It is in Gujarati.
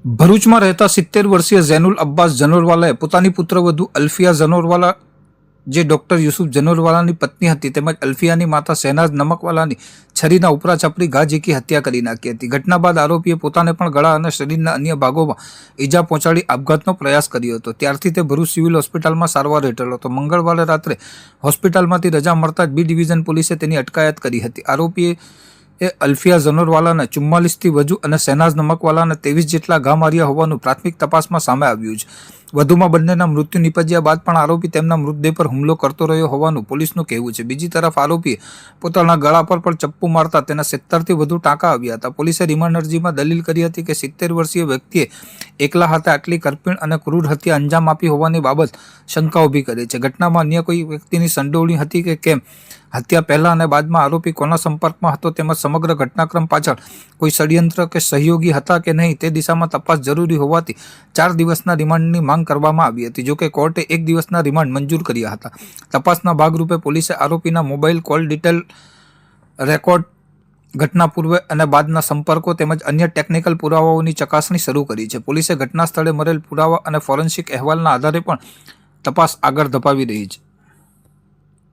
ભરૂચમાં રહેતા 70 વર્ષીય ઝૈનુલ અબ્બાસ જનોરવાલાએ પોતાની પુત્રવધુ અલ્ફિયા જનોરવાલા જે ડોક્ટર યુસુફ જનોરવાલાની પત્ની હતી તેમજ અલ્ફિયાની માતા શહેનાઝ નમકવાલાની છરીના ઉપરા છપરી ઘા ઝીકી હત્યા કરી નાખી હતી। ઘટના બાદ આરોપીએ પોતાને પણ ગળા અને શરીરના અન્ય ભાગોમાં ઈજા પહોંચાડી આપઘાતનો પ્રયાસ કર્યો હતો। ત્યારથી તે ભરૂચ સિવિલ હોસ્પિટલમાં સારવાર હેઠળ હતો। મંગળવારે રાત્રે હોસ્પિટલમાંથી રજા મળતા જ બી ડિવિઝન પોલીસે તેની અટકાયત કરી હતી। આરોપીએ અલ્ફિયા જનોરવાલાને 44થી વધુ અને શહેનાઝ નમકવાલાને 23 જેટલા ઘા માર્યા હોવાનું પ્રાથમિક તપાસમાં સામે આવ્યું છે। વધુમાં બંનેના મૃત્યુ નિપજ્યા બાદ પણ આરોપી તેમના મૃતદેહ પર હુમલો કરતો રહ્યો હોવાનું પોલીસનું કહેવું છે। બીજી તરફ આરોપીએ પોતાના ગળા પર પણ ચપ્પુ મારતા તેના 70થી વધુ ટાંકા આવ્યા હતા। પોલીસે રિમાન્ડ અરજીમાં દલીલ કરી હતી કે 70 વર્ષીય વ્યક્તિએ એકલા હાથે આટલી કરપીણ અને ક્રૂર હત્યા અંજામ આપી હોવાની બાબત શંકા ઊભી કરે છે। ઘટનામાં અન્ય કોઈ વ્યક્તિની સંડોવણી હતી કે કેમ, હત્યા પહેલા અને બાદમાં આરોપી કોના સંપર્કમાં હતો તેમજ સમગ્ર ઘટનાક્રમ પાછળ કોઈ ષડયંત્ર કે સહયોગી હતા કે નહીં તે દિશામાં તપાસ જરૂરી હોવાથી 4 દિવસના રિમાન્ડની માંગ કરવામાં આવી હતી। જોકે કોર્ટે 1 દિવસના રિમાન્ડ મંજૂર કર્યા હતા। તપાસના ભાગરૂપે પોલીસે આરોપીના મોબાઈલ કોલ ડિટેલ રેકોર્ડ, ઘટના પૂર્વે અને બાદના સંપર્કો તેમજ અન્ય ટેકનિકલ પુરાવાઓની ચકાસણી શરૂ કરી છે। પોલીસે ઘટના સ્થળે મળેલ પુરાવા અને ફોરેન્સિક અહેવાલના આધારે પણ તપાસ આગળ ધપાવી રહી છે।